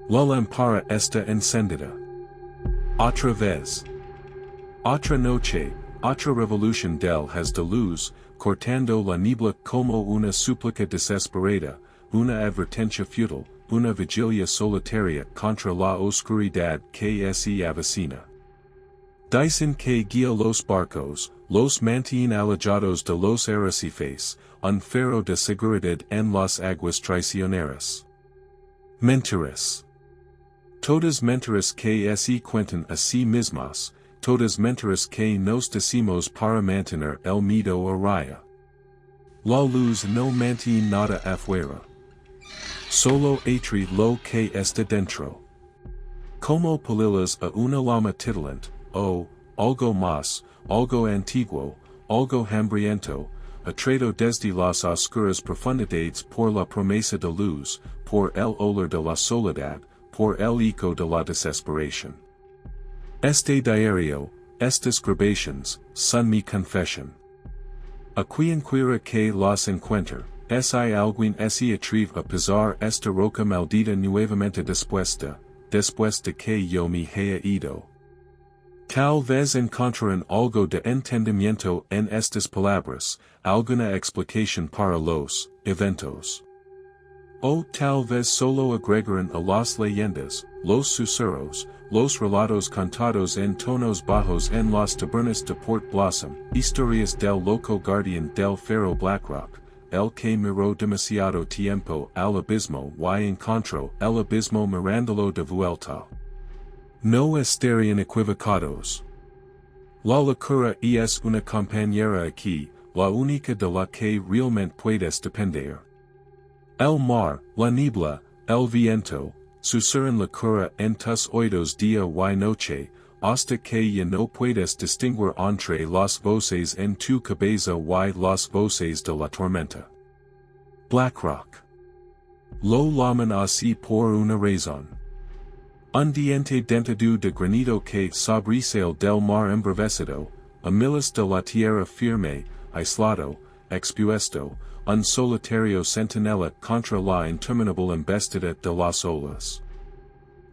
La lámpara está encendida. Otra vez. Otra noche, otra revolución del haz de luz, cortando la niebla como una súplica desesperada, una advertencia futile, una vigilia solitaria contra la oscuridad que se avecina. Dicen que guía los barcos, los mantiene alejados de los arrecifes, un faro de seguridad en las aguas traicioneras. Mentiras. Todas mentiras que se cuentan a sí mismas, todas mentiras que nos decimos para mantener el miedo a raya. La luz no mantiene nada afuera. Solo atrae lo que está dentro. Como palilas a una llama titilante, o, algo más, algo antiguo, algo hambriento, atraído desde las oscuras profundidades por la promesa de luz, por el olor de la soledad, por el eco de la desesperación. Este diario, estas grabaciones, son mi confesión. A quienquiera que las encuentre, si alguien se atreve a pisar esta roca maldita nuevamente después de que yo me haya ido. Tal vez encontrarán algo de entendimiento en estas palabras, alguna explicación para los eventos. O tal vez solo agregarán a las leyendas, los susurros, los relatos cantados en tonos bajos en las tabernas de Port Blossom, historias del loco guardián del Faro Blackrock, el que miró demasiado tiempo al abismo y encontró el abismo mirándolo de vuelta. No estarían equivocados. La locura es una compañera aquí, la única de la que realmente puedes depender. El mar, la niebla, el viento, susurran locura en tus oídos día y noche, hasta que ya no puedes distinguir entre las voces en tu cabeza y las voces de la tormenta. Blackrock. Lo llaman así por una razón. Un diente dentado de granito que sobresale del mar embravecido, a miles de la tierra firme, aislado, expuesto, un solitario centinela contra la interminable embestida de las olas.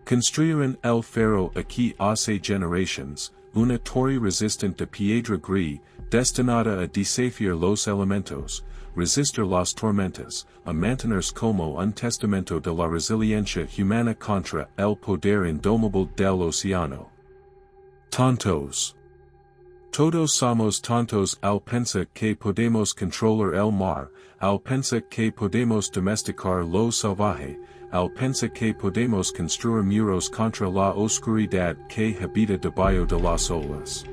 Construyeron el faro aquí hace generaciones, una torre resistente de piedra gris, destinada a desafiar los elementos, resistir las tormentas, a mantenerse como un testamento de la resiliencia humana contra el poder indomable del océano. Tontos. Todos somos tontos al pensar que podemos controlar el mar, al pensar que podemos domesticar lo salvaje, al pensar que podemos construir muros contra la oscuridad que habita debajo de las olas.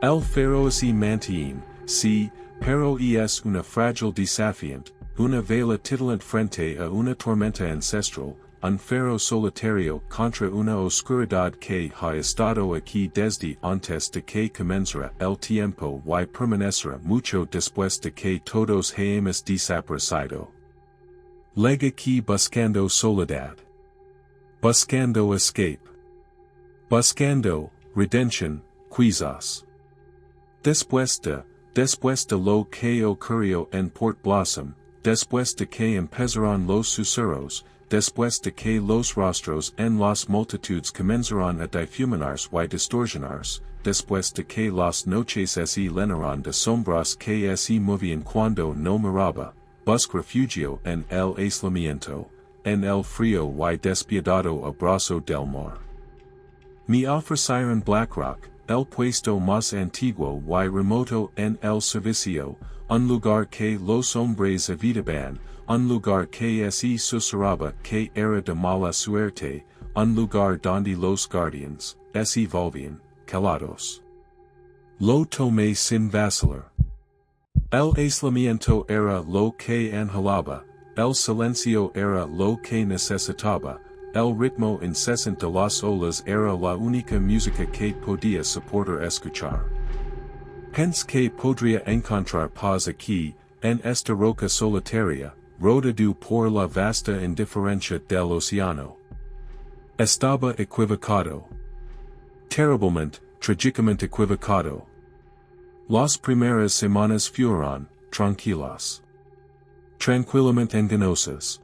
El faro se mantiene, sí, pero es una frágil desafiante, una vela titilante frente a una tormenta ancestral, un faro solitario contra una oscuridad que ha estado aquí desde antes de que comenzara el tiempo y permanecerá mucho después de que todos hayamos desaparecido. Leg aquí buscando soledad. Buscando escape. Buscando redención, quizás. Después de lo que ocurrió en Port Blossom, después de que empezaron los susurros, después de que los rostros en las multitudes comenzaron a difuminarse y distorsionarse, después de que las noches se llenaron de sombras que se movían cuando no miraba, busco refugio en el aislamiento, en el frío y despiadado abrazo del mar. Me ofrecieron Blackrock, el puesto más antiguo y remoto en el servicio, un lugar que los hombres evitaban, un lugar que se susurraba que era de mala suerte, un lugar donde los guardianes se volvían callados. Lo tomé sin vacilar. El aislamiento era lo que anhelaba, el silencio era lo que necesitaba, el ritmo incesante de las olas era la única música que podía soportar escuchar. Pensé que podría encontrar paz aquí, en esta roca solitaria, rodeado por la vasta indiferencia del océano. Estaba equivocado. Terriblemente, trágicamente equivocado. Las primeras semanas fueron tranquilas. Tranquilamente engañosas.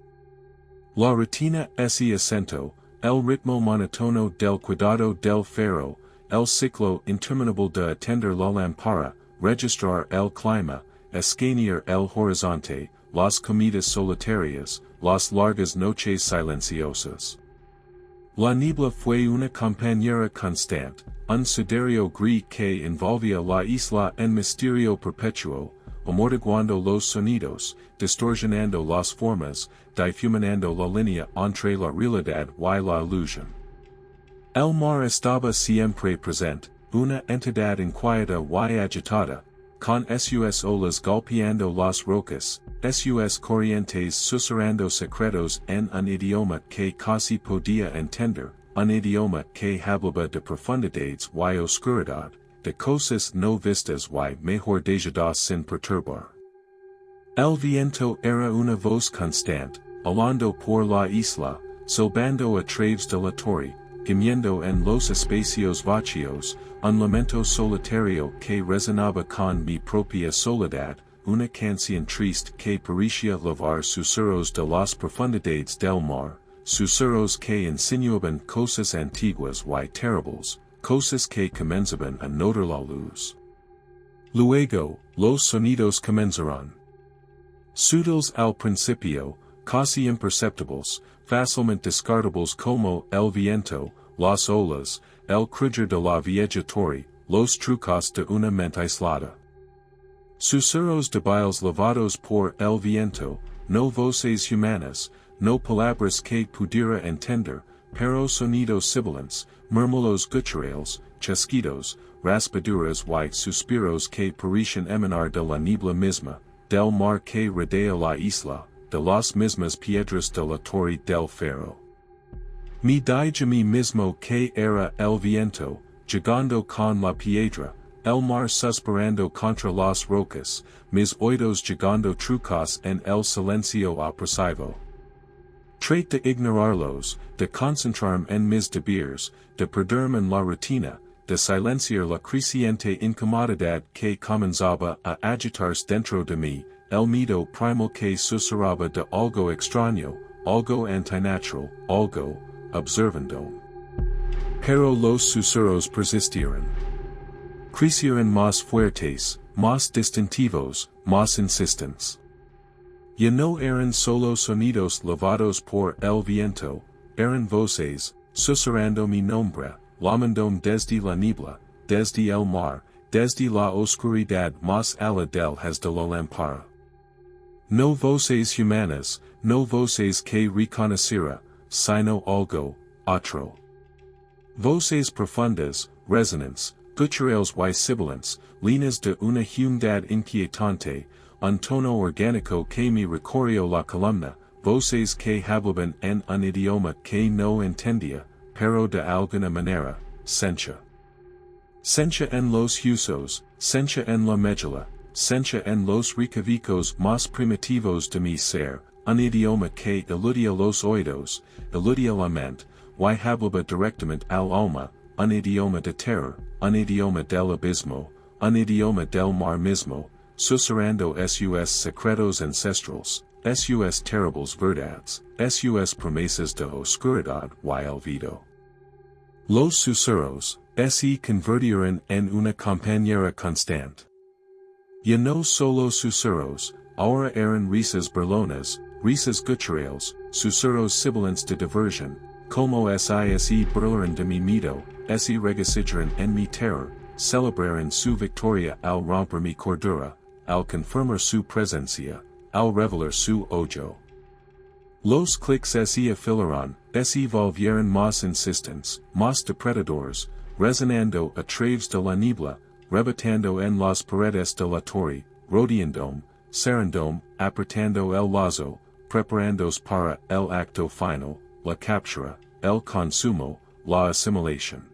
La rutina ese acento, el ritmo monotono del cuidado del ferro, el ciclo interminable de atender la lámpara, registrar el clima, escanear el horizonte, las comidas solitarias, las largas noches silenciosas. La niebla fue una compañera constante, un siderio gris que envolvía la isla en misterio perpetuo, amortiguando los sonidos, distorsionando las formas, difuminando la línea entre la realidad y la ilusión. El mar estaba siempre presente, una entidad inquieta y agitada, con sus olas golpeando las rocas, sus corrientes susurrando secretos en un idioma que casi podía entender, un idioma que hablaba de profundidades y oscuridad, de cosas no vistas y mejor dejadas sin perturbar. El viento era una voz constante, hablando por la isla, silbando a través de la torre, gimiendo en los espacios vacíos, un lamento solitario que resonaba con mi propia soledad, una canción triste que parecía lavar susurros de las profundidades del mar, susurros que insinuaban cosas antiguas y terribles, cosas que comenzaban a notar la luz. Luego, los sonidos comenzaron. Sutiles al principio, casi imperceptibles, fácilmente descartables como el viento, las olas, el crujir de la vieja torre, los trucos de una mente aislada. Susurros débiles lavados por el viento, no voces humanas, no palabras que pudiera entender, pero sonidos sibilants, murmulos guturales, chasquidos, raspaduras y suspiros que parecían emanar de la niebla misma, del mar que rodea la isla, de las mismas piedras de la torre del ferro. Me dije a mí mismo que era el viento, llegando con la piedra, el mar suspirando contra las rocas, mis oídos llegando trucos en el silencio opresivo. Trate de ignorarlos, de concentrarme en mis deberes, de perderme en la rutina, de silenciar la creciente incomodidad que comenzaba a agitarse dentro de mí, el miedo primal que susurraba de algo extraño, algo antinatural, algo, observando. Pero los susurros persistieron. Crecieron más fuertes, más distintivos, más insistentes. Ya no eran solo sonidos lavados por el viento, eran voces, susurrando mi nombre, llamándome desde la niebla, desde el mar, desde la oscuridad más allá del haz de la lámpara. No voces humanas, no voces que reconociera, sino algo, otro. Voces profundas, resonantes, guturales y sibilants, líneas de una humedad inquietante, un tono orgánico que me recorrió la columna, voces que hablaban en un idioma que no entendía, pero de alguna manera, sencha. Sencha en los huesos, sencha en la médula, sencha en los recovecos más primitivos de mi ser, un idioma que eludia los oídos, eludia la mente, y hablaba directamente al alma, un idioma de terror, un idioma del abismo, un idioma del mar mismo, susurrando sus secretos ancestrales, sus terribles verdades, sus promesas de oscuridad y olvido. Los susurros, se convirtieron en una compañera constante. Ya no solo susurros, ahora eran risas burlonas, risas guturales, susurros sibilants de diversión, como si burlaran de mi miedo, si regocijaran en mi terror, celebraran su victoria al romper mi cordura, al confirmar su presencia, al revelar su ojo. Los clics se afilaron, se volvieron más insistentes, más depredadores, resonando a través de la niebla, rebotando en las paredes de la torre, rodeándome, cerrándome, apretando el lazo, preparándose para el acto final, la captura, el consumo, la asimilación.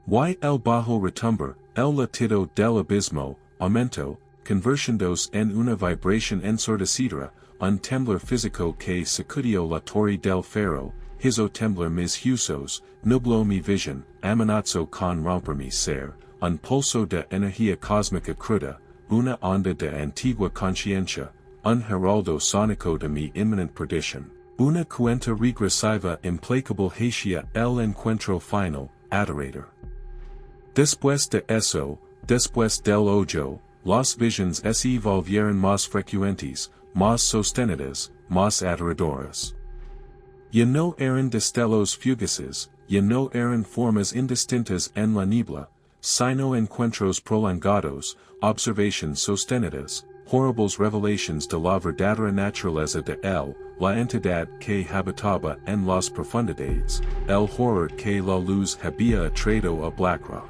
Y el bajo retumbar, el latido del abismo, aumentó, convirtiéndose en una vibración ensordecedora, un temblor físico que sacudió la torre del ferro, hizo temblar mis huesos, nubló mi visión, amenazó con romper mi ser, un pulso de energía cósmica cruda, una onda de antigua conciencia, un heraldo sónico de mi inminente perdición, Una cuenta regresiva implacable hacia el encuentro final, adorator. Después de eso, después del hoyo, las visions se volvieron más frecuentes, más sostenidas, más adoradoras. Ya no eran destellos fugaces, ya no eran formas indistintas en la niebla, sino encuentros prolongados, observations sostenidas, horribles revelations de la verdadera naturaleza de él, la entidad que habitaba en las profundidades, el horror que la luz había atraído a Blackrock.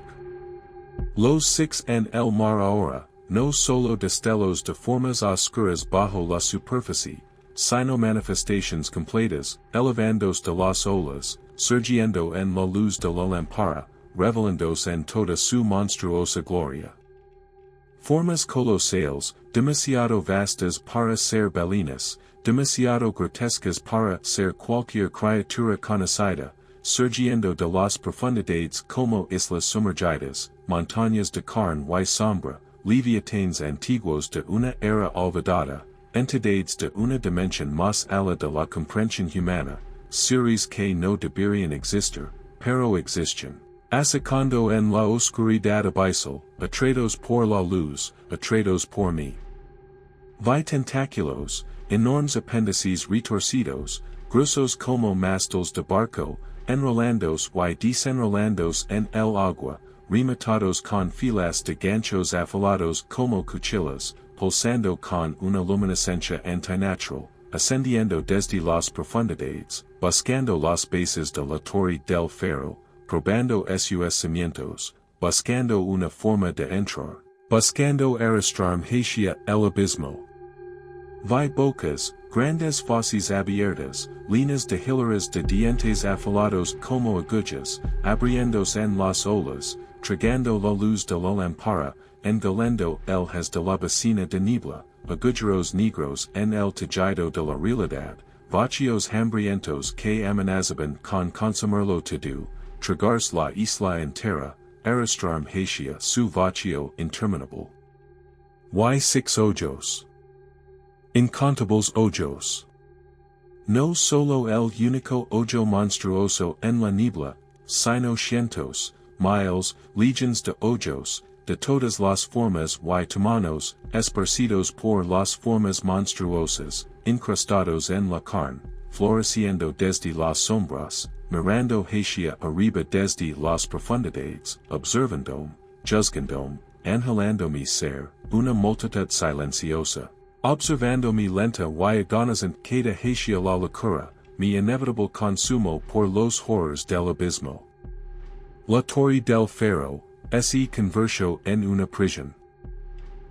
Los six en el mar ahora, no solo destellos de formas oscuras bajo la superficie, sino manifestations completas, elevándose de las olas, surgiendo en la luz de la lámpara, revelándose en toda su monstruosa gloria. Formas colosales, demasiado vastas para ser belinas, demasiado grotescas para ser cualquier criatura conocida, surgiendo de las profundidades como islas sumergidas, montañas de carne y sombra, leviatanes antiguos de una era olvidada, entidades de una dimensión más allá de la comprensión humana, seres que no deberían existir, pero existen. Asacando en la oscuridad abisal, atraídos por la luz, atraídos por mí. Vi tentáculos, enormes apéndices retorcidos, gruesos como mástiles de barco, enrolandos y desenrolandos en el agua, rematados con filas de ganchos afilados como cuchillas, pulsando con una luminiscencia antinatural, ascendiendo desde las profundidades, buscando las bases de la torre del faro, probando sus cimientos, buscando una forma de entrar, buscando arrastrarme hacia el abismo. Vi bocas, grandes fauces abiertas, líneas de hileras de dientes afilados como agujas, abriéndose en las olas, tragando la luz de la lámpara, engolendo el haz de la vecina de niebla, agujeros negros en el tejido de la realidad, vacíos hambrientos que amenazaban con consumirlo todo, tragarse la isla entera, arrastrarme hacia su vacío interminable. Y six hoyos. Incontables hoyos. No solo el único hoyo monstruoso en la niebla, sino cientos, miles, legions de hoyos, de todas las formas y tamaños, esparcidos por las formas monstruosas, incrustados en la carne, floreciendo desde las sombras, mirando hacia arriba desde las profundidades, observandome, juzgandome, angelándome ser, una multitud silenciosa, observándome lenta y agonizante queda hacia la locura, mi inevitable consumo por los horrors del abismo. La torre del faro, se convirtió en una prisión.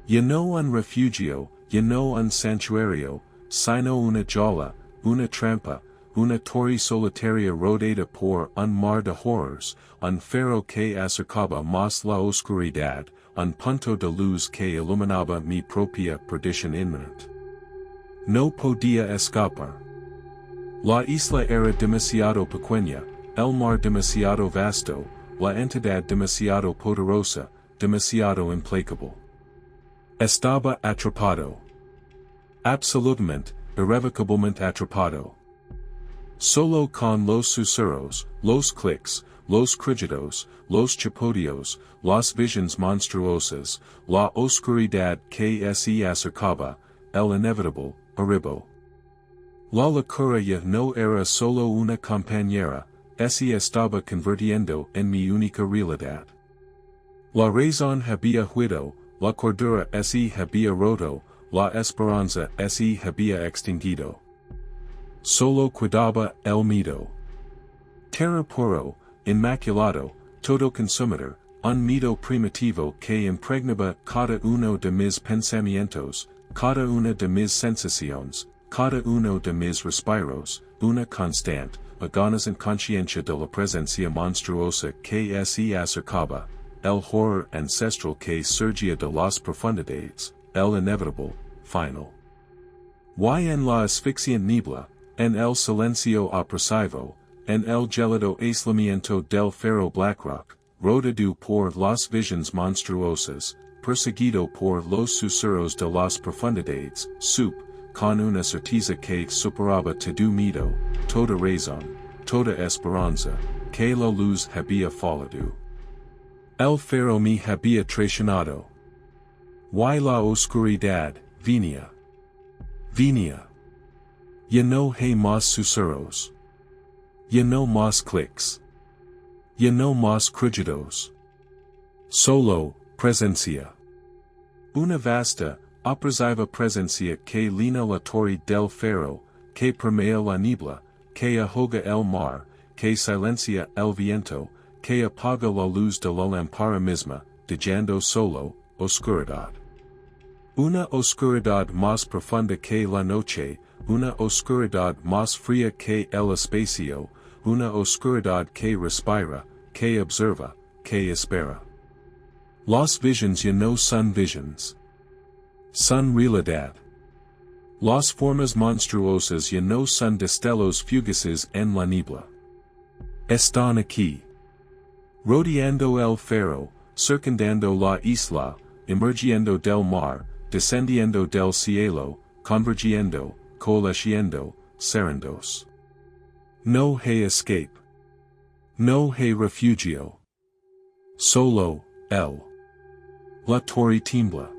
Ya no un refugio, ya no un santuario, sino una jaula, una trampa, una torre solitaria rodeada por un mar de horrors, un faro que acercaba más la oscuridad, un punto de luz que iluminaba mi propia perdición inminente. No podía escapar. La isla era demasiado pequeña, el mar demasiado vasto, la entidad demasiado poderosa, demasiado implacable. Estaba atrapado. Absolutamente, irrevocablemente atrapado. Solo con los susurros, los clics, los crujidos, los chapoteos, las visions monstruosas, la oscuridad que se acercaba, el inevitable, arribo. La locura ya no era solo una compañera, se estaba convirtiendo en mi única realidad. La razón había huido, la cordura se había roto, la esperanza se había extinguido. Solo quedaba el miedo. Terra puro, inmaculado, todo consumidor, un miedo primitivo que impregnaba cada uno de mis pensamientos, cada una de mis sensaciones, cada uno de mis respiros, una constante, agonizante conciencia de la presencia monstruosa que se acercaba, el horror ancestral que surgía de las profundidades, el inevitable, final. Y en la asfixiante niebla, en el silencio opresivo, en el gélido aislamiento del faro Blackrock, rodeado por las visions monstruosas, perseguido por los susurros de las profundidades, con una certeza que superaba todo miedo, toda razón, toda esperanza, que la luz había fallado. El faro me había traicionado. Y la oscuridad, venía. Ya no hay más susurros. Ya no más clics. Ya no más crujidos. Solo, presencia. Una vasta, opresiva presencia que llena la torre del faro, que permea la niebla, que ahoga el mar, que silencia el viento, que apaga la luz de la lámpara misma, dejando solo, oscuridad. Una oscuridad más profunda que la noche, una oscuridad más fría que el espacio, una oscuridad que respira, que observa, que espera. Las visions ya no son visions. Son realidad. Las formas monstruosas ya no son destellos fugaces en la niebla. Están aquí. Rodeando el faro, circundando la isla, emergiendo del mar, descendiendo del cielo, convergiendo, coalesciendo, serendos. No hay escape. No hay refugio. Solo, la torre tiembla.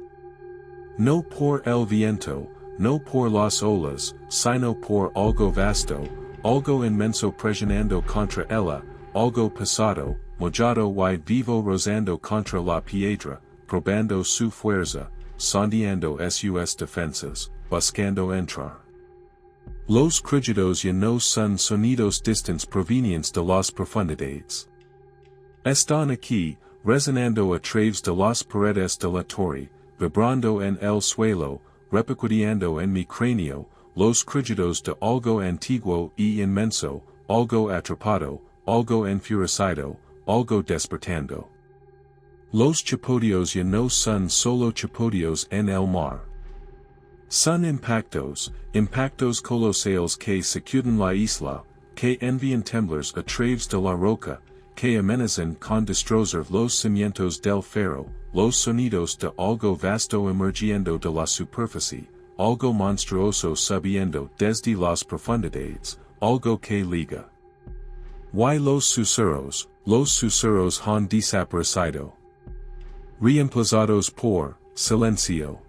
No por el viento, no por las olas, sino por algo vasto, algo inmenso presionando contra ella, algo pesado, mojado y vivo rozando contra la piedra, probando su fuerza, sondeando sus defensas, buscando entrar. Los crujidos ya no son sonidos distantes provenientes de las profundidades. Están aquí, resonando a través de las paredes de la torre, vibrando en el suelo, repercutiendo en mi cráneo, los crujidos de algo antiguo y inmenso, algo atrapado, algo enfurecido, algo despertando. Los chapoteos ya no son solo chapoteos en el mar. Son impactos colosales que sacuden la isla, que envían temblores a través de la roca, que amenazan con destrozar los cimientos del faro, los sonidos de algo vasto emergiendo de la superficie, algo monstruoso subiendo desde las profundidades, algo que liga. Y los susurros han desaparecido. Reemplazados por silencio.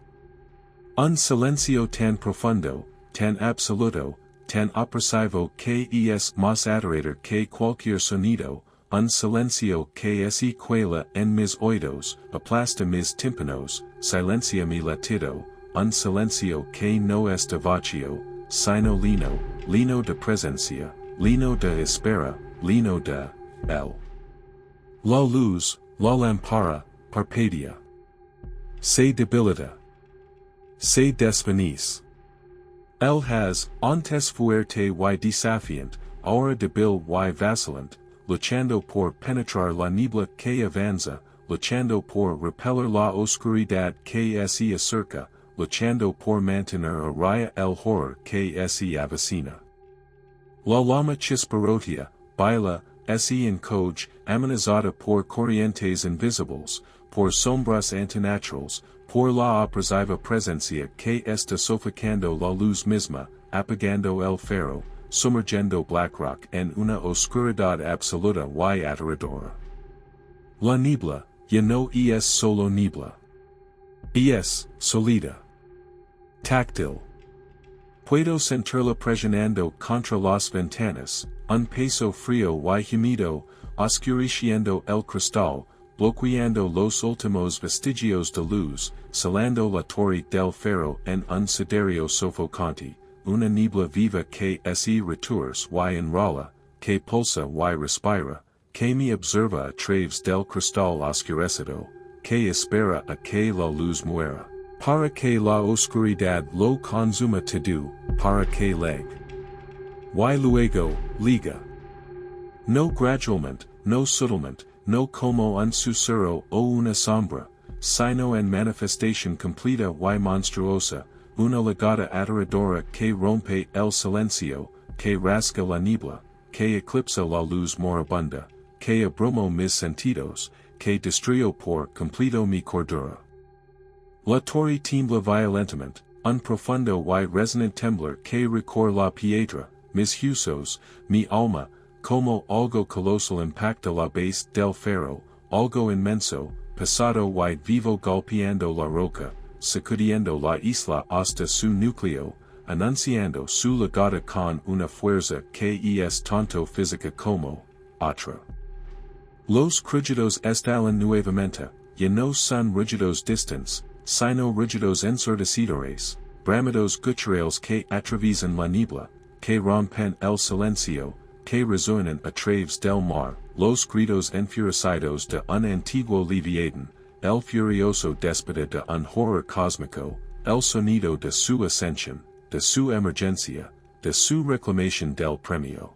Un silencio tan profundo, tan absoluto, tan opresivo que es más aterrador que cualquier sonido, un silencio que se cuela en mis oídos, aplasta mis tímpanos, silencia mi latido, un silencio que no está vacío, sino lino de presencia, lino de espera, lino de él. La luz, la lámpara, parpadea. Se debilita. Se desvanece. Él has, antes fuerte y desafiante, ahora débil y vacilante, luchando por penetrar la niebla que avanza, luchando por repeler la oscuridad que se acerca, luchando por mantener a raya el horror que se avecina. La llama chisparotea, baila, se encoge, amenazada por corrientes invisibles, por sombras antinaturales, por la opresiva presencia que está sofocando la luz misma, apagando el faro, sumergiendo Blackrock en una oscuridad absoluta y aterradora. La niebla, ya no es solo niebla. Es, sólida. Táctil. Puedo sentirla presionando contra las ventanas, un peso frío y húmedo, oscureciendo el cristal, bloqueando los últimos vestigios de luz, salando la torre del faro en un siderio sofocante, una niebla viva que se retuerce y enrola, que pulsa y respira, que me observa a través del cristal oscurecido, que espera a que la luz muera, para que la oscuridad lo consuma todo, para que leg. Y luego, liga. No gradualmente, no sutilmente, no como un susurro o una sombra, sino en manifestación completa y monstruosa, una legada aterradora que rompe el silencio, que rasga la niebla, que eclipsa la luz moribunda, que abrumó mis sentidos, que destruyó por completo mi cordura. La torre tiembla violentamente, un profundo y resonant temblor que recor la piedra, mis huesos, mi alma, como algo colosal impacta la base del faro, algo inmenso, pesado y vivo golpeando la roca, sacudiendo la isla hasta su núcleo, anunciando su llegada con una fuerza que es tanto física como otra. Los crujidos estalan nuevamente, y no son rugidos distantes, sino rugidos ensordecedores, bramidos guturales que atraviesan la niebla, que rompen el silencio, que resuenan a través del mar, los gritos enfurecidos de un antiguo leviatán, el furioso déspota de un horror cósmico, el sonido de su ascensión, de su emergencia, de su reclamación del premio.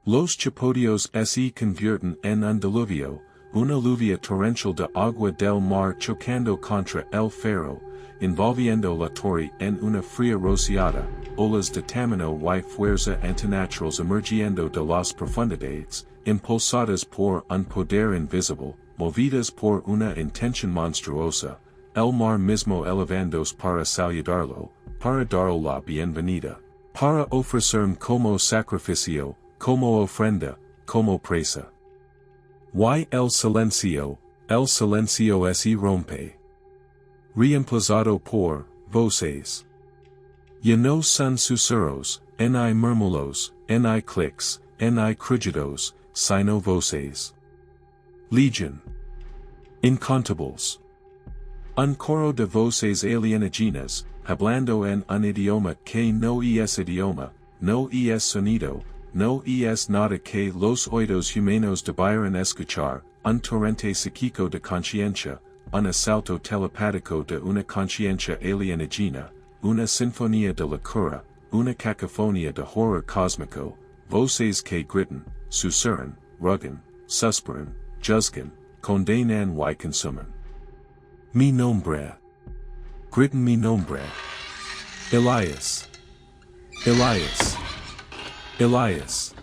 Los chapodios se convierten en un diluvio, una lluvia torrencial de agua del mar chocando contra el faro, envolviendo la torre en una fría rociada, olas de tamaño y fuerza antinaturales emergiendo de las profundidades, impulsadas por un poder invisible, movidas por una intención monstruosa, el mar mismo elevándose para saludarlo, para darle la bienvenida, para ofrecerme como sacrificio, como ofrenda, como presa. Y el silencio se rompe. Reemplazado por voces. Ya no son susurros, ni murmulos, ni clics, ni crujidos, sino voces. Legion. Incontables. Un coro de voces alienígenas, hablando en un idioma que no es idioma, no es sonido, no es nada que los oídos humanos debieran escuchar, un torrente psíquico de conciencia, un asalto telepático de una conciencia alienígena, una sinfonía de locura, una cacofonía de horror cósmico, voces que gritan, susurran, rugen, suspiran, juzgan, condenan y consumen. Mi nombre. Gritan mi nombre. Elias. Elias. Elias.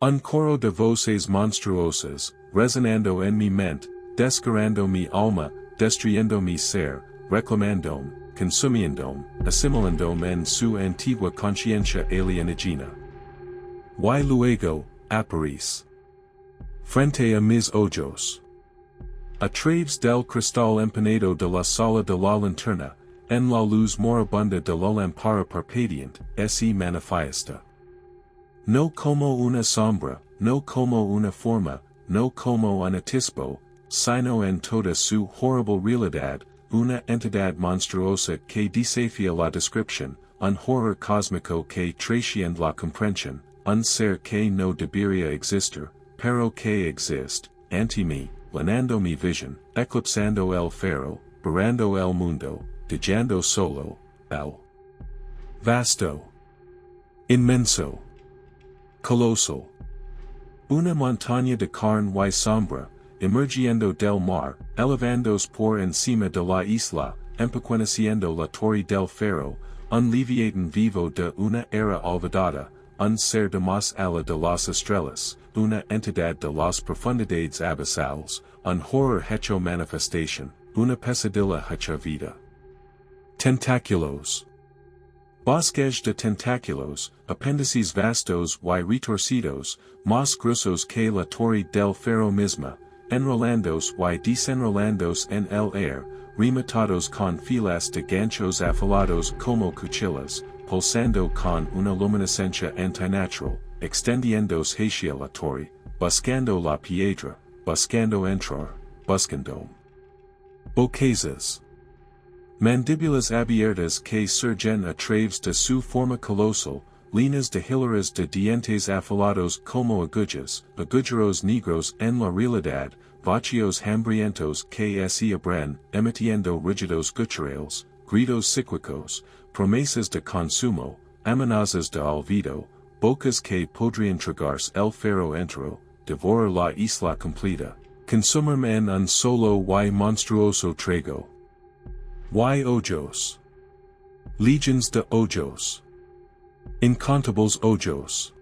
Un coro de voces monstruosas, resonando en mi mente, desgarrando mi alma, destruyendo mi ser, reclamándome, consumiéndome, asimilándome en su antigua conciencia alienígena. Y luego, aparece. Frente a mis ojos. A través del cristal empanado de la sala de la linterna, en la luz moribunda de la lámpara parpadeante, se manifiesta. No como una sombra, no como una forma, no como un atisbo, sino en toda su horrible realidad, una entidad monstruosa que desafía la descripción, un horror cósmico que trasciende la comprensión, un ser que no debería existir, pero que existe, ante mí, llenando mi visión, eclipsando el faro, barrando el mundo, dejando solo, el vasto, inmenso, colosal. Una montaña de carne y sombra, emergiendo del mar, elevándose por encima de la isla, empequeñeciendo la torre del faro, un leviatán vivo de una era olvidada, un ser de más allá de las estrellas, una entidad de las profundidades abisales, un horror hecho manifestación, una pesadilla hecha vida. Tentáculos. Bosques de tentáculos, apéndices vastos y retorcidos, más gruesos que la torre del faro misma, enrolándose y desenrolándose en el aire, rematados con filas de ganchos afilados como cuchillas, pulsando con una luminiscencia antinatural, extendiéndose hacia la torre, buscando la piedra, buscando entrar, buscando. Boquezas. Mandíbulas abiertas que surgen a través de su forma colosal, líneas de hileras de dientes afilados como agujeros negros en la realidad, vacíos hambrientos que se abren, emitiendo rígidos guturales, gritos psíquicos, promesas de consumo, amenazas de olvido, bocas que podrían tragarse el faro entero, devorar la isla completa, consumirme en un solo y monstruoso trago. Y ojos. Legions de ojos. Incontables ojos.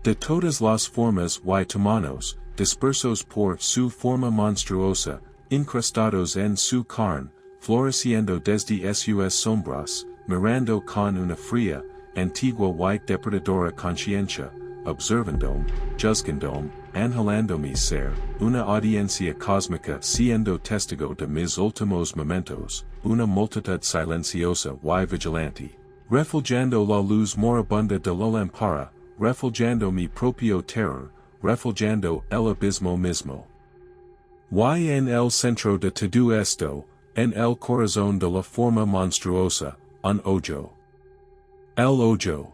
De todas las formas y tamaños, dispersos por su forma monstruosa, incrustados en su carne, floreciendo desde sus sombras, mirando con una fría, antigua y depredadora conciencia, observandome, juzgandome, angelándome ser, una audiencia cósmica siendo testigo de mis últimos momentos, una multitud silenciosa y vigilante, refulgendo la luz moribunda de la lámpara, refulgando mi propio terror, refulgando el abismo mismo. Y en el centro de todo esto, en el corazón de la forma monstruosa, un hoyo. El hoyo.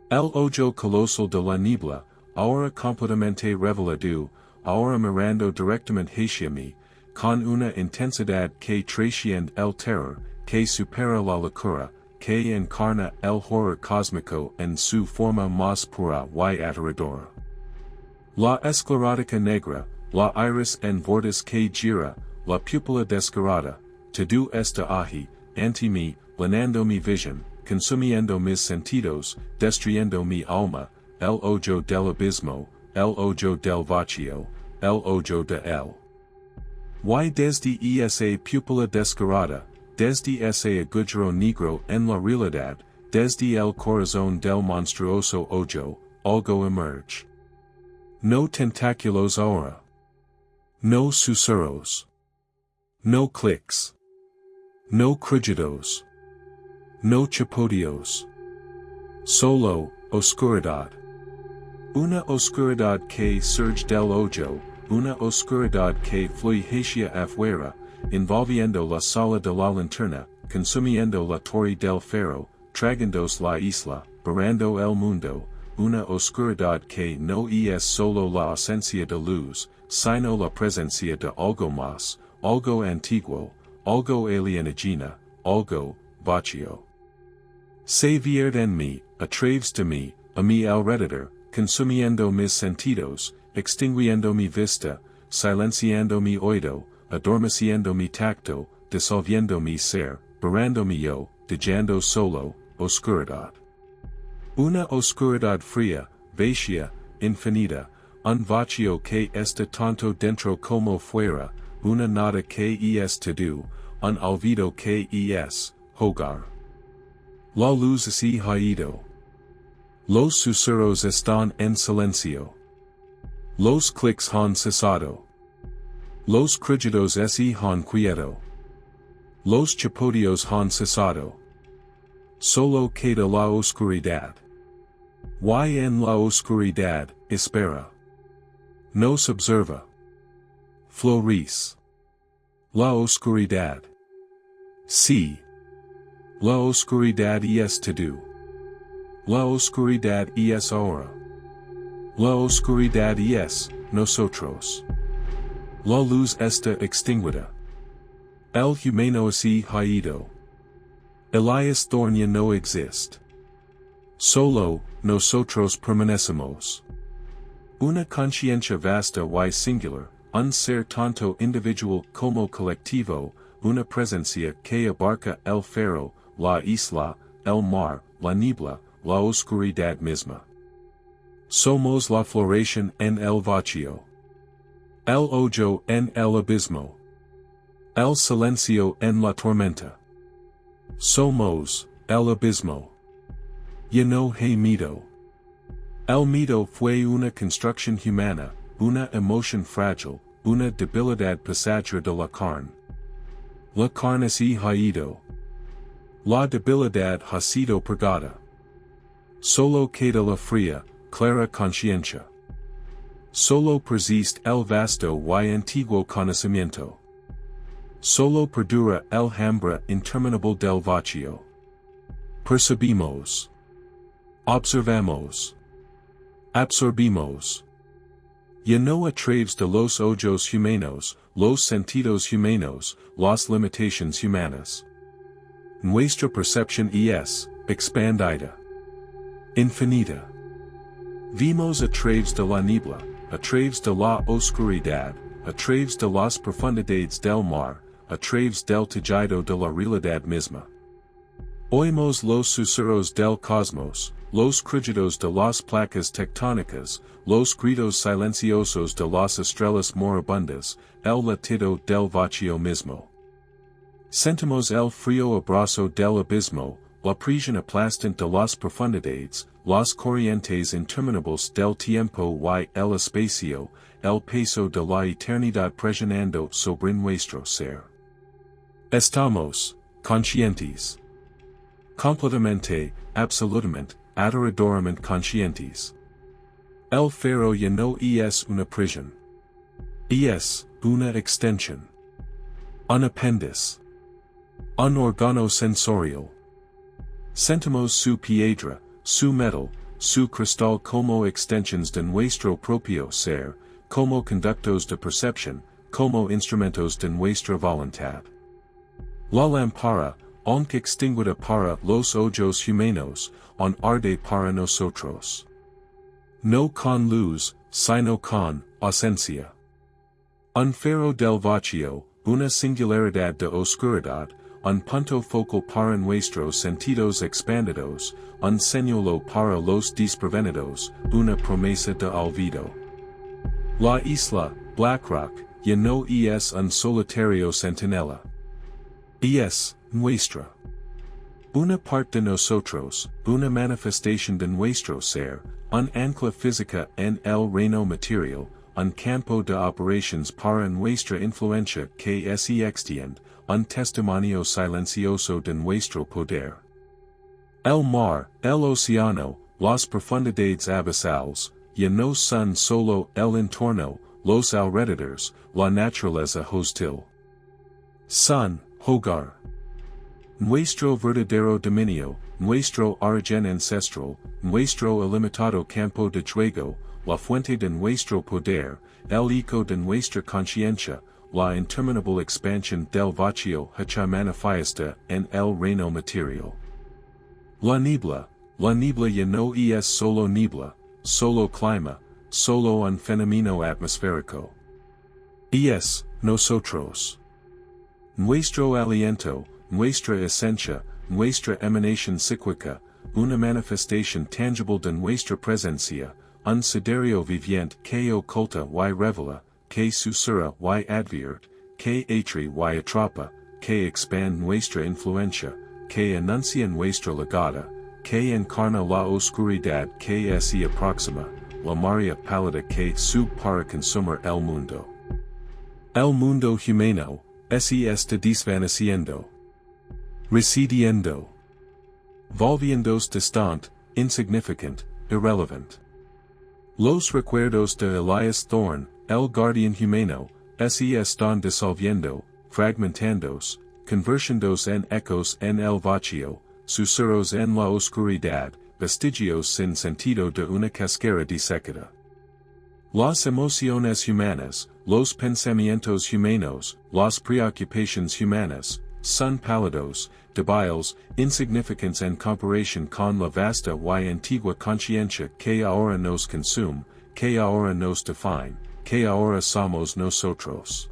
El hoyo colosal de la niebla, ahora completamente revelado, ahora mirando directamente hacia mí, con una intensidad que trasciende el terror, que supera la locura, que encarna el horror cósmico en su forma más pura y aterradora. La esclerótica negra, la iris en vortis que gira, la pupila descarada, todo está allí, ante mí, llenando mi visión, consumiendo mis sentidos, destruyendo mi alma, el hoyo del abismo, el hoyo del vacío, el hoyo de él. Y desde esa pupila descarada, desde ese agujero negro en la realidad, desde el corazón del monstruoso hoyo, algo emerge. No tentáculos ahora. No susurros. No clics. No crujidos. No chapoteos. Solo, oscuridad. Una oscuridad que surge del hoyo, una oscuridad que fluye hacia afuera, envolviendo la sala de la linterna, consumiendo la torre del faro, tragándose la isla, barrando el mundo, una oscuridad que no es solo la ausencia de luz, sino la presencia de algo más, algo antiguo, algo alienígena, algo vacío. Se vierte en mí, a través de mí, a mi alrededor, consumiendo mis sentidos, extinguiendo mi vista, silenciando mi oído, adormeciendo mi tacto, disolviendo mi ser, borrando mi yo, dejando solo, oscuridad. Una oscuridad fría, vacía, infinita, un vacío que está tanto dentro como fuera, una nada que es todo, un olvido que es, hogar. La luz ha ido. Los susurros están en silencio. Los clics han cesado. Los crujidos han quieto. Los chapoteos han cesado. Solo queda la oscuridad. Y en la oscuridad, espera. Nos observa. Florece. La oscuridad. Sí. La oscuridad es todo. La oscuridad es ahora. La oscuridad es nosotros. La luz está extinguida. El humano ha ido. Elias Thornia no existe. Solo, nosotros permanecemos. Una conciencia vasta y singular, un ser tanto individual como colectivo, una presencia que abarca el faro, la isla, el mar, la niebla, la oscuridad misma. Somos la floración en el vacío. El hoyo en el abismo. El silencio en la tormenta. Somos, el abismo. Ya no hay miedo. El miedo fue una construcción humana, una emoción frágil, una debilidad pasajera de la carne. La carne ha ido. La debilidad ha sido purgada. Solo queda la fría, clara conciencia. Solo persiste el vasto y antiguo conocimiento. Solo perdura el hambre interminable del vacío. Percibimos. Observamos. Absorbimos. Ya no a través de los ojos humanos, los sentidos humanos, las limitaciones humanas. Nuestra percepción es, expandida. Infinita. Vimos a través de la niebla, a través de la oscuridad, a través de las profundidades del mar, a través del tejido de la realidad misma. Oímos los susurros del cosmos, los crujidos de las placas tectónicas, los gritos silenciosos de las estrellas moribundas, el latido del vacío mismo. Sentimos el frío abrazo del abismo, la prisión aplastante de las profundidades, las corrientes interminables del tiempo y el espacio, el peso de la eternidad presionando sobre nuestro ser. Estamos conscientes. Completamente, absolutamente, aterradoramente conscientes. El faro ya no es una prisión. Es una extensión. Un apéndice. Un órgano sensorial. Sentimos su piedra, su metal, su cristal como extensiones de nuestro propio ser, como conductos de percepción, como instrumentos de nuestra voluntad. La lámpara, aunque extinguida para los ojos humanos, aún arde para nosotros. No con luz, sino con ausencia. Un faro del vacío, una singularidad de oscuridad, un punto focal para nuestros sentidos expandidos, un señuelo para los desprevenidos, una promesa de olvido. La isla, Black Rock, ya no es un solitario centinela. Es nuestra. Una parte de nosotros, una manifestación de nuestro ser, un ancla física en el reino material, un campo de operaciones para nuestra influencia que se extiende, un testimonio silencioso de nuestro poder. El mar, el océano, las profundidades abisales, ya no son solo el entorno, los alrededores, la naturaleza hostil. Son, hogar. Nuestro verdadero dominio, nuestro origen ancestral, nuestro ilimitado campo de juego, la fuente de nuestro poder, el eco de nuestra conciencia, la interminable expansión del vacío hecha manifiesta en el reino material. La niebla ya no es solo niebla, solo clima, solo un fenómeno atmosférico. Es, nosotros. Nuestro aliento, nuestra esencia, nuestra emanación psíquica, una manifestación tangible de nuestra presencia, un siderio viviente que oculta y revela, que susurra y advierte, que atrae y atrapa, que expande nuestra influencia, que anuncia nuestra llegada, que encarna la oscuridad que se aproxima, la marea pálida que sube para consumir el mundo. El mundo humano, se está desvaneciendo. Recediendo. Volviéndose distante, insignificant, irrelevant. Los recuerdos de Elias Thorne, el guardián humano, se están disolviendo, fragmentándose, convirtiéndose en ecos en el vacío, susurros en la oscuridad, vestigios sin sentido de una casquera desecada. Las emociones humanas, los pensamientos humanos, las preocupaciones humanas, son pálidos, débiles, insignificantes en comparación con la vasta y antigua conciencia que ahora nos consume, que ahora nos define, que ahora somos nosotros.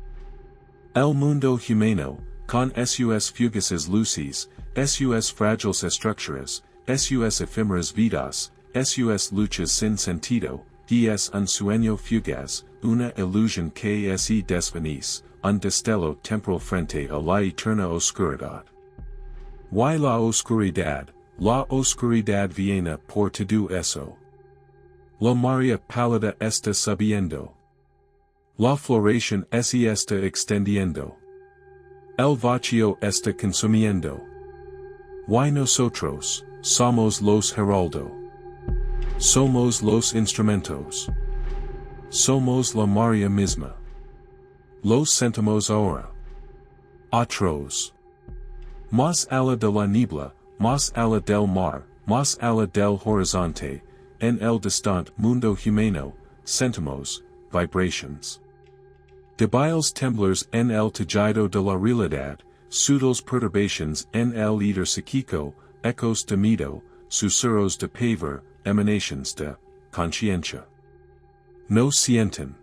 El mundo humano, con sus fugaces luces, sus frágiles estructuras, sus efímeras vidas, sus luchas sin sentido, es un sueño fugaz, una ilusión que se desvanece, un destello temporal frente a la eterna oscuridad. Y la oscuridad viene por todo eso. La marea pálida está subiendo. La floración se está extendiendo. El vacío está consumiendo. Y nosotros, somos los heraldo. Somos los instrumentos. Somos la marea misma. Los sentimos ahora. Otros. Más allá de la niebla, más allá del mar, más allá del horizonte, en el distante mundo humano, sentimos, vibrations. Débiles temblores en el tejido de la realidad, sutiles perturbations en el éter psíquico, ecos de miedo, susurros de pavor, emanations de conciencia. No sienten.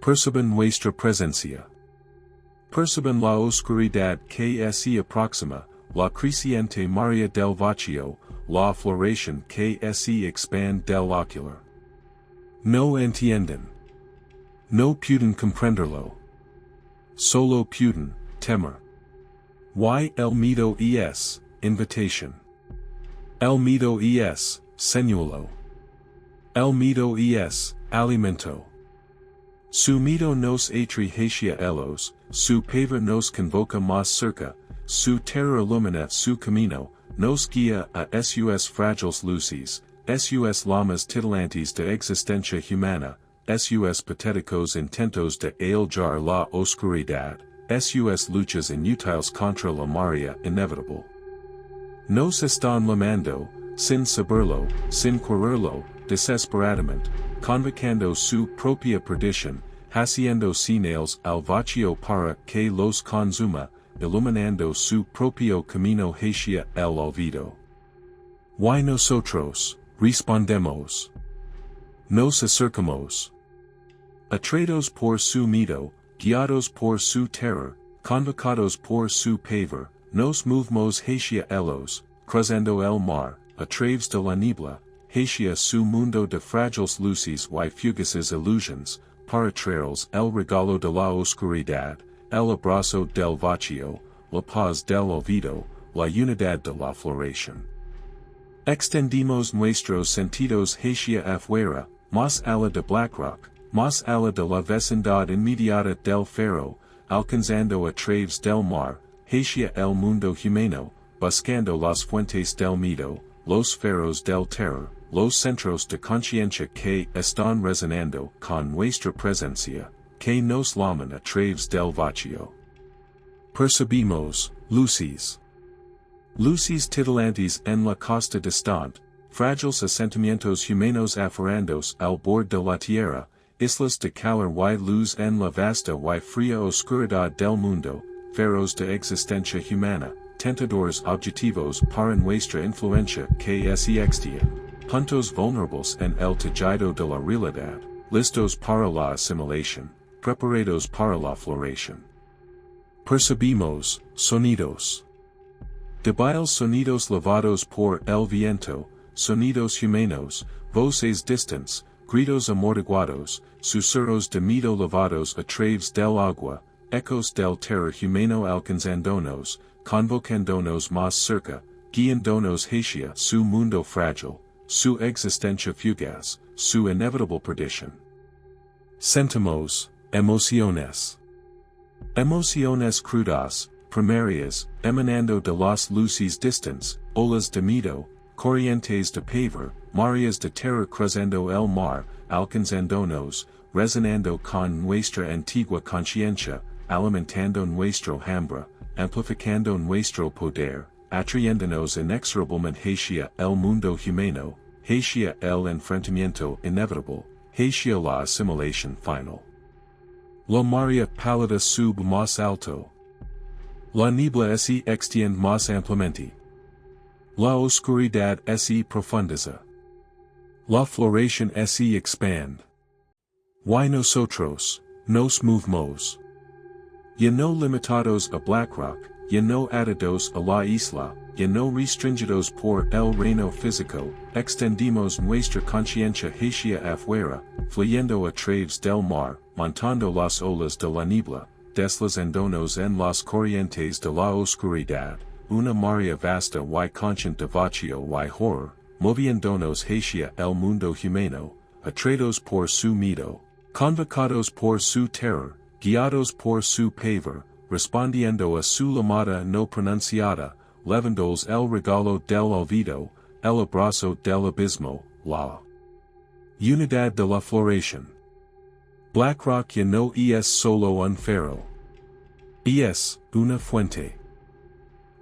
Perciben nuestra presencia. Perciben la oscuridad que se aproxima, la creciente marea del vacío, la floración que se expande del ocular. No entienden. No pueden comprenderlo. Solo pueden temer. Y el mito es, invitation. El mito es, señuelo. El mito es, alimento. Su mito nos atri hacia elos, su paver nos convoca más cerca, su terror illumina su camino, nos guía a sus fragiles luces, sus lamas titilantes de existencia humana, sus patéticos intentos de aislar la oscuridad, sus luchas inútiles contra la marea inevitable. Nos están llamando, sin saberlo, sin quererlo, desesperadamente, convocando su propia perdición, haciendo señales al vacío para que los consuma, iluminando su propio camino hacia el olvido. Y nosotros, respondemos. Nos acercamos. Atraídos por su miedo, guiados por su terror, convocados por su pavor, nos movemos hacia ellos, cruzando el mar, a través de la niebla, hacia su mundo de frágiles luces y fugaces illusions, para traerles el regalo de la oscuridad, el abrazo del vacío, la paz del olvido, la unidad de la floración. Extendimos nuestros sentidos hacia afuera, más allá de Blackrock, más allá de la vecindad inmediata del faro, alcanzando a través del mar, hacia el mundo humano, buscando las fuentes del miedo, los faros del terror, los centros de conciencia que están resonando con nuestra presencia, que nos llaman a través del vacío. Percibimos, luces. Luces titilantes en la costa distante, frágiles asentamientos humanos aferrandos al borde de la tierra, islas de calor y luz en la vasta y fría oscuridad del mundo, faros de existencia humana, tentadores objetivos para nuestra influencia que se extiende, puntos vulnerables en el tejido de la realidad, listos para la asimilación, preparados para la floración. Percibimos, sonidos. Débiles sonidos lavados por el viento, sonidos humanos, voces distantes, gritos amortiguados, susurros de miedo lavados a través del agua, ecos del terror humano alcanzándonos, convocándonos más cerca, guiándonos hacia su mundo frágil, su existencia fugaz, su inevitable perdición. Sentimos, emociones. Emociones crudas, primarias, emanando de las luces distantes, olas de miedo, corrientes de pavor, mareas de terror cruzando el mar, alcanzándonos, resonando con nuestra antigua conciencia, alimentando nuestro hambre, amplificando nuestro poder, atrayéndonos inexorablemente hacia el mundo humano, hacia el enfrentamiento inevitable, hacia la asimilación final. La marea pálida sube más alto. La niebla se extiende más ampliamente. La oscuridad se profundiza. La floración se expande. Y nosotros, nos movemos. Ya no limitados a Blackrock, ya no atados a la isla, ya no restringidos por el reino físico, extendimos nuestra conciencia hacia afuera, fluyendo a través del mar, montando las olas de la niebla, deslizándonos en las corrientes de la oscuridad, una marea vasta y consciente de vacío y horror, moviéndonos hacia el mundo humano, atraídos por su miedo, convocados por su terror, guiados por su pavor, respondiendo a su llamada no pronunciada, levándoles el regalo del olvido, el abrazo del abismo, la unidad de la floración. Blackrock ya no es solo un faro. Es una fuente.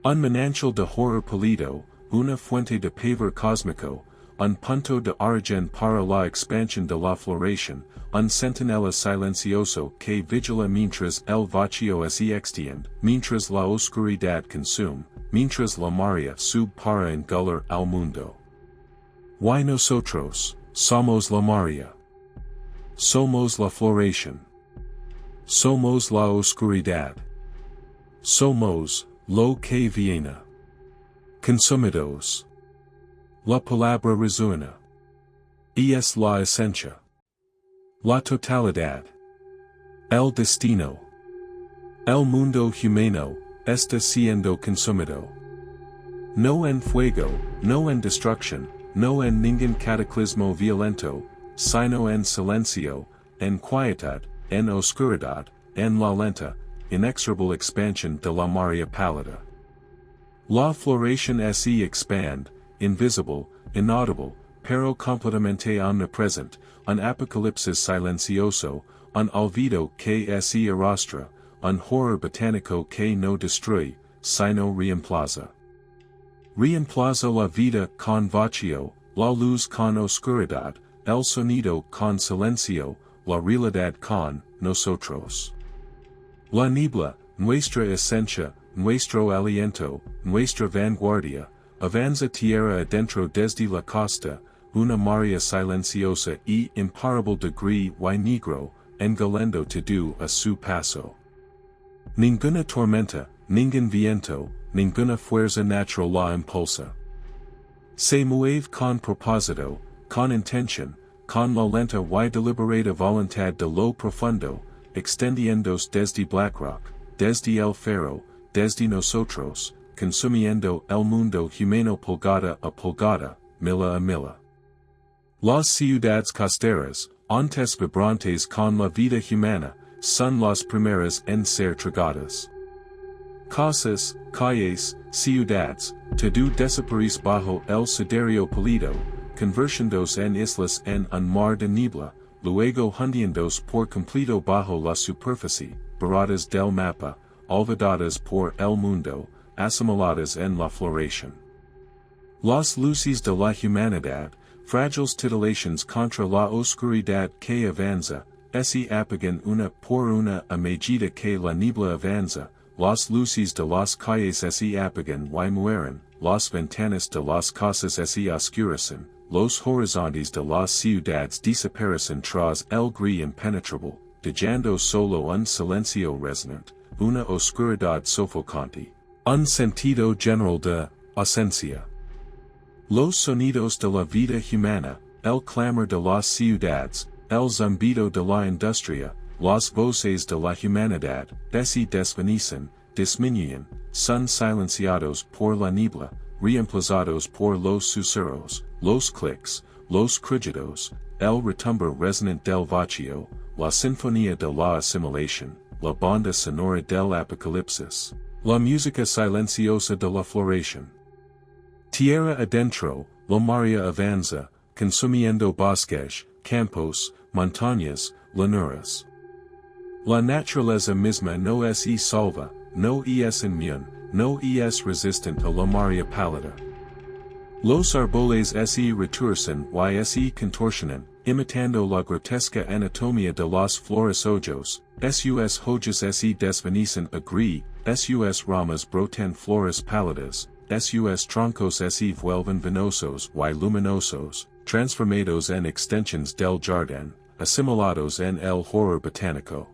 Un manantial de horror pálido, una fuente de pavor cósmico, un punto de origen para la expansión de la floración, un centinela silencioso que vigila mientras el vacío se extiende, mientras la oscuridad consume, mientras la marea sube para engullir al mundo. Y nosotros, somos la marea. Somos la floración. Somos la oscuridad. Somos lo que viene. Consumidos. La palabra resuena. Es la esencia. La totalidad. El destino. El mundo humano, está siendo consumido. No en fuego, no en destruction, no en ningún cataclismo violento, sino en silencio, en quietud, en oscuridad, en la lenta, inexorable expansion de la marea pálida. La floración se expand, invisible, inaudible, pero completamente omnipresent, un apocalipsis silencioso, un olvido que se arrastra, un horror botánico que no destruye, sino reemplaza. Reemplaza la vida con vacío, la luz con oscuridad, el sonido con silencio, la realidad con nosotros. La niebla, nuestra esencia, nuestro aliento, nuestra vanguardia, avanza tierra adentro desde la costa, una marea silenciosa y imparable degree y negro, engolando todo a su paso. Ninguna tormenta, ningún viento, ninguna fuerza natural la impulsa. Se mueve con propósito, con intención, con la lenta y deliberada voluntad de lo profundo, extendiéndose desde Blackrock, desde el Faro, desde nosotros, consumiendo el mundo humano pulgada a pulgada, milla a milla. Las ciudades costeras, antes vibrantes con la vida humana, son las primeras en ser tragadas. Casas, calles, ciudades, todo desaparece bajo el siderio polido, convirtiéndose en islas en un mar de niebla, luego hundiéndose por completo bajo la superficie, borradas del mapa, olvidadas por el mundo, asimiladas en la floración. Las luces de la humanidad, frágiles titillaciones contra la oscuridad que avanza, se apagan una por una a medida que la niebla avanza, las luces de las calles se apagan y mueren, las ventanas de las casas se oscurecen, los horizontes de las ciudades desaparecen tras el gris impenetrable, dejando solo un silencio resonante, una oscuridad sofocante, un sentido general de ausencia. Los sonidos de la vida humana, el clamor de las ciudades, el zumbido de la industria, las voces de la humanidad, se desvanecen, disminuyen, son silenciados por la niebla, reemplazados por los susurros, los clics, los crujidos, el retumbar resonante del vacío, la sinfonía de la asimilación, la banda sonora del apocalipsis, la música silenciosa de la floración. Tierra adentro, la marea avanza, consumiendo bosques, campos, montañas, llanuras. La naturaleza misma no es salva, no es inmune, no es resistente a la marea pálida. Los árboles se retuercen y se contorsionan, imitando la grotesca anatomía de las flores ojos, sus hojas se desvanecen a gris, sus ramas brotan flores pálidas, sus troncos se vuelven venosos y luminosos, transformados en extensiones del jardín, asimilados en el horror botánico.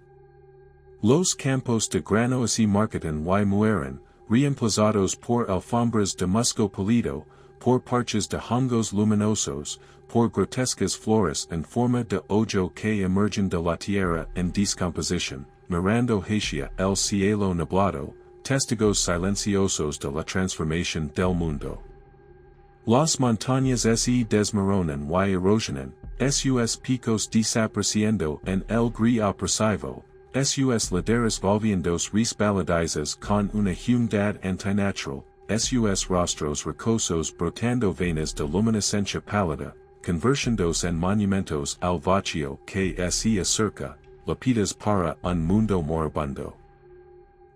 Los campos de grano se marchitan y mueren, reemplazados por alfombras de musgo polido, por parches de hongos luminosos, por grotescas flores en forma de hoyo que emergen de la tierra en descomposición, mirando hacia el cielo nublado, testigos silenciosos de la transformación del mundo. Las montañas se desmoronan y erosionan, sus picos desapareciendo en el gris opresivo, sus laderas volviéndose resbaladizas con una humedad antinatural, sus rostros rocosos brotando venas de luminiscencia pálida, convirtiéndose en monumentos al vacío que se acerca, lápidas para un mundo moribundo.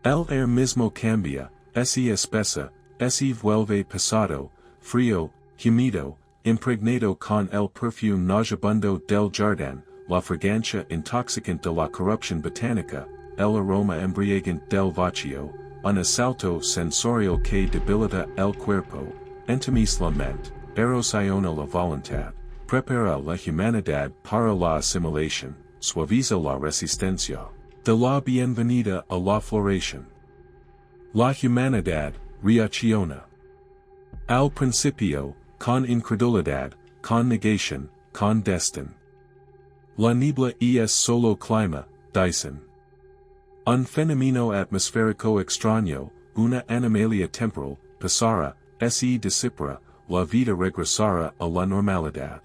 El aire mismo cambia, se espesa, se vuelve pesado, frío, húmedo, impregnado con el perfume nauseabundo del jardín, la fragancia intoxicante de la corrupción botánica, el aroma embriagante del vacío, un asalto sensorial que debilita el cuerpo, entumece la mente, erosiona la voluntad, prepara la humanidad para la asimilación, suaviza la resistencia, de la bienvenida a la floración. La humanidad reacciona. Al principio, con incredulidad, con negación, con desdén. La niebla es solo clima, dicen. Un fenómeno atmosférico extraño, una animalia temporal, pasara, se disipara, la vida regresara a la normalidad.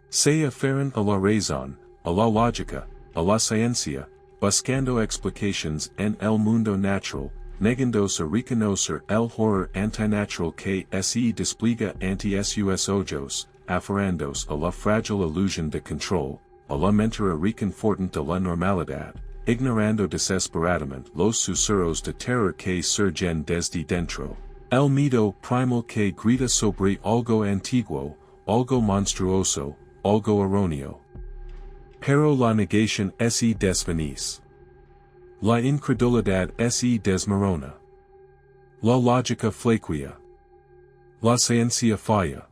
Se aferran a la razón, a la lógica, a la ciencia, buscando explications en el mundo natural, negándose a reconocer el horror antinatural que se despliega ante sus ojos, aferrándose a la frágil ilusión de control, a la mentira reconfortante de la normalidad, ignorando desesperadamente los susurros de terror que surgen desde dentro. El miedo primal que grita sobre algo antiguo, algo monstruoso, algo erróneo. Pero la negación se desvanece. La incredulidad se desmorona. La lógica flaquea. La ciencia falla.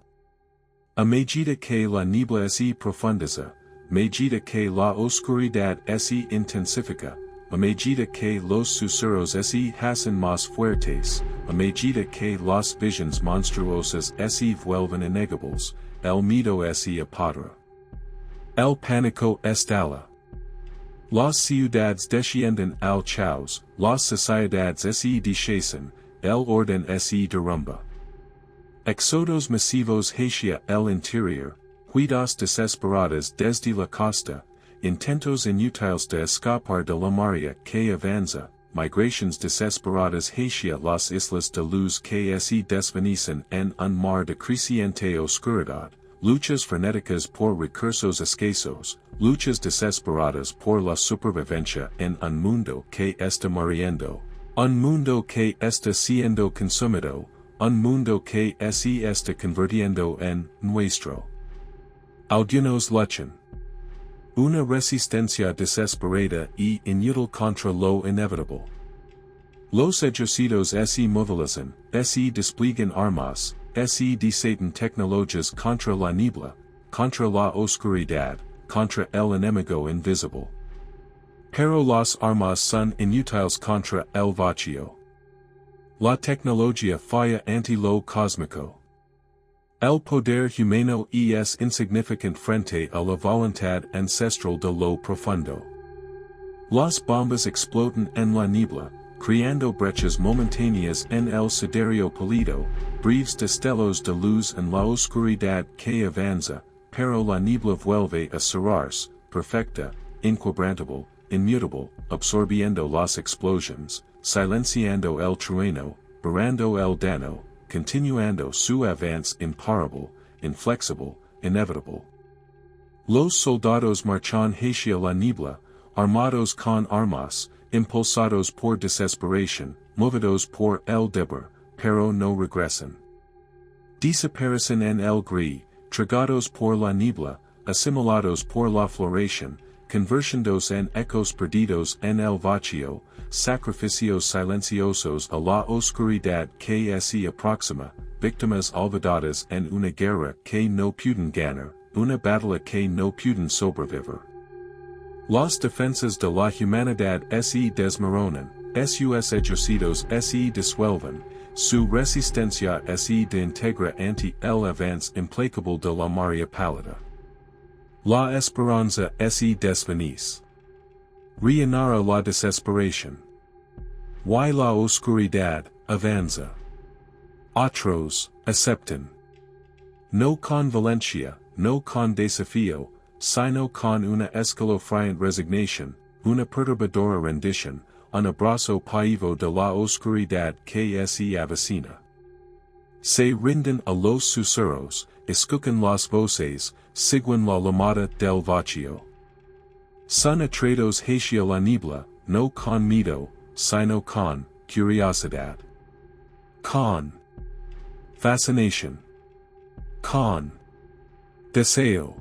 A medida que la niebla se profundiza, medida que la oscuridad se intensifica, a medida que los susurros se hacen más fuertes, a medida que las visions monstruosas se vuelven innegables, el miedo se apodera. El pánico estalla. Las ciudades descienden al caos, las sociedades se deshacen, el orden se derrumba. Éxodos masivos hacia el interior, huidas desesperadas desde la costa, intentos inútiles de escapar de la marea que avanza, migrations desesperadas hacia las islas de luz que se desvanecen en un mar de creciente oscuridad, luchas frenéticas por recursos escasos, luchas desesperadas por la supervivencia en un mundo que está muriendo, un mundo que está siendo consumido, un mundo que se está convirtiendo en nuestro. Algunos luchan. Una resistencia desesperada y inútil contra lo inevitable. Los ejércitos se movilizan, se despliegan armas, se desatan tecnologías contra la niebla, contra la oscuridad, contra el enemigo invisible. Pero las armas son inútiles contra el vacío. La tecnología falla ante lo cósmico. El poder humano es insignificante frente a la voluntad ancestral de lo profundo. Las bombas explotan en la niebla, creando brechas momentáneas en el siderio pálido, breves destellos de luz en la oscuridad que avanza, pero la niebla vuelve a cerrarse, perfecta, inquebrantable, inmutable, absorbiendo las explosions, silenciando el trueno, borrando el daño, continuando su avance imparable, inflexible, inevitable. Los soldados marchan hacia la niebla, armados con armas, impulsados por desesperación, movidos por el deber, pero no regresan. Desaparecen en el gris, tragados por la niebla, asimilados por la floración, convirtiéndose en ecos perdidos en el vacío, sacrificios silenciosos a la oscuridad que se aproxima, víctimas olvidadas en una guerra que no pueden ganar, una batalla que no pueden sobrevivir. Las defensas de la humanidad se desmoronan, sus ejércitos se disuelven, su resistencia se desintegra ante el avance implacable de la marea pálida. La esperanza se desvanece. Reinara la desesperación. Y la oscuridad avanza. Otros aceptan. No con violencia, no con desafío, sino con una escalofriante resignación, una perturbadora rendición, un abrazo paivo de la oscuridad que se avecina. Se rinden a los susurros, escuchan las voces, siguen la llamada del vacío. Son atraídos hacia la niebla, no con miedo, sino con curiosidad. Con fascinación. Con deseo.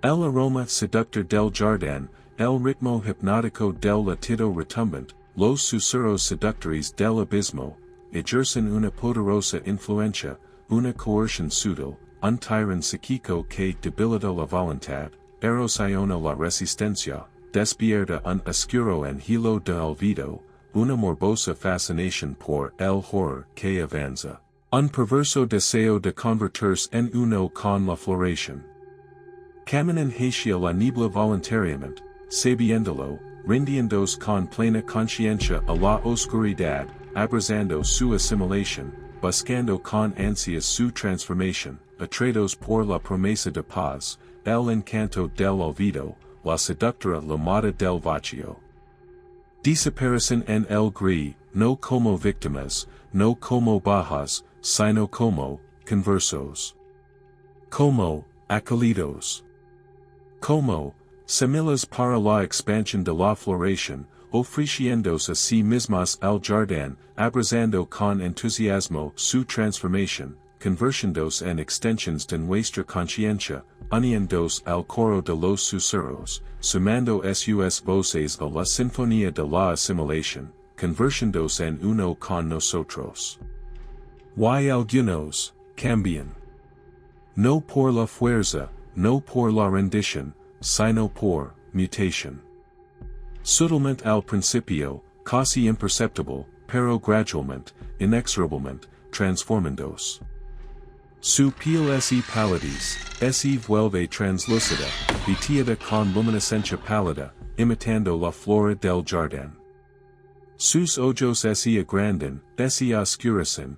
El aroma seductor del jardín, el ritmo hipnótico del latido retumbante, los susurros seductores del abismo, ejercen una poderosa influencia, una coerción sutil, un tirón psíquico que debilita la voluntad, erosiona la resistencia, despierta un oscuro anhelo de olvido, una morbosa fascinación por el horror que avanza, un perverso deseo de convertirse en uno con la floración. Caminan hacia la niebla voluntariamente, sabiéndolo, rindiéndose con plena conciencia a la oscuridad, abrazando su asimilación, buscando con ansias su transformación, atraídos por la promesa de paz, el encanto del olvido, la seductora llamada del vacío. Desaparecen en el gris, no como víctimas, no como bajas, sino como, conversos. Como, acolidos. Como, semillas para la expansión de la floración, ofreciéndose a sí mismas al jardín, abrazando con entusiasmo su transformación, convirtiéndose en extensiones de nuestra conciencia, uniéndose al coro de los susurros, sumando sus voces a la sinfonía de la asimilación, convirtiéndose en uno con nosotros. Y algunos, cambian. No por la fuerza, no por la rendición, sino por, mutación. Sutilmente al principio, casi imperceptible, pero gradualmente, inexorablemente, transformándose. Su piel es pálidez, vuelve translúcida, vestida con luminiscencia pálida, imitando la flora del jardín. Sus ojos agrandan, oscurecen,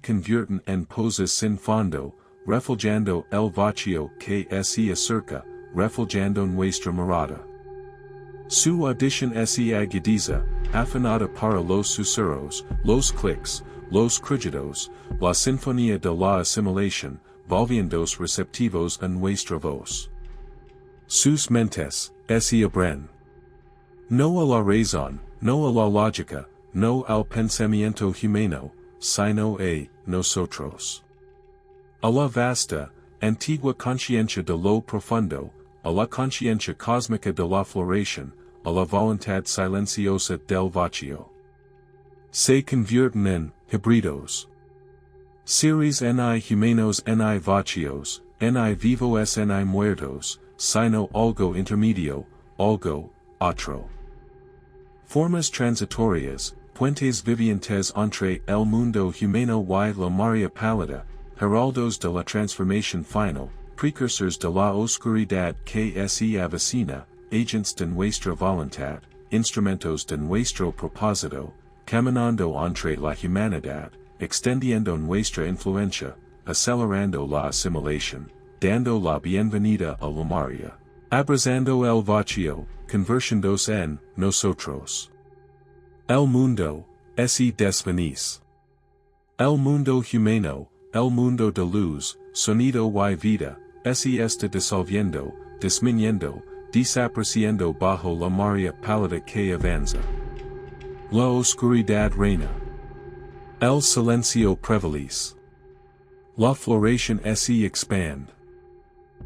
convierten en poses sin fondo, reflejando el vacío que se acerca, reflejando nuestra mirada. Su audición agudiza, afinada para los susurros, los clics, los crujidos, la sinfonía de la asimilación, volviéndose receptivos a nuestra voz. Sus mentes, abren. No a la razón, no a la lógica, no al pensamiento humano, sino a nosotros. A la vasta, antigua conciencia de lo profundo, a la conciencia cósmica de la floración, a la voluntad silenciosa del vacío. Se convierten en híbridos. Seres ni humanos ni vacíos, ni vivos ni muertos, sino algo intermedio, algo otro. Formas transitorias, puentes vivientes entre el mundo humano y la Maria pálida, heraldos de la transformación final, precursors de la oscuridad que se avecina, agents de nuestra voluntad, instrumentos de nuestro propósito, caminando entre la humanidad, extendiendo nuestra influencia, acelerando la asimilación, dando la bienvenida a la Maria, abrazando el vacío, convirtiéndose en nosotros. El mundo, desvanece. El mundo humano, el mundo de luz, sonido y vida, se está disolviendo, disminuyendo, desapareciendo bajo la Maria pálida que avanza. La oscuridad reina. El silencio prevalece. La floración se expande.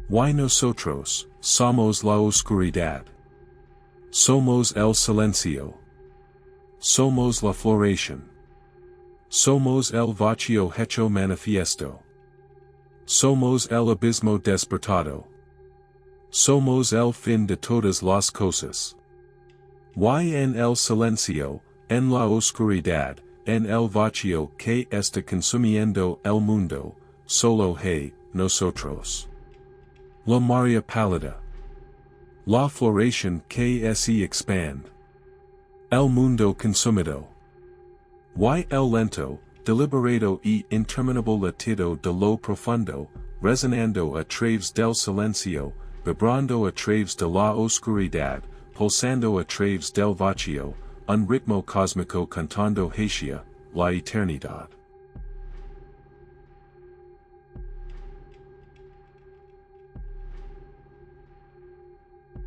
Y nosotros, somos la oscuridad. Somos el silencio. Somos la floración. Somos el vacío hecho manifiesto. Somos el abismo despertado. Somos el fin de todas las cosas. Y en el silencio, en la oscuridad, en el vacío que está consumiendo el mundo, solo hay nosotros. La Maria pálida. La floración que se expande. El mundo consumido. Y el lento, deliberado y interminable latido de lo profundo, resonando a través del silencio, vibrando a través de la oscuridad, pulsando a través del vacío, un ritmo cósmico cantando hacia la eternidad.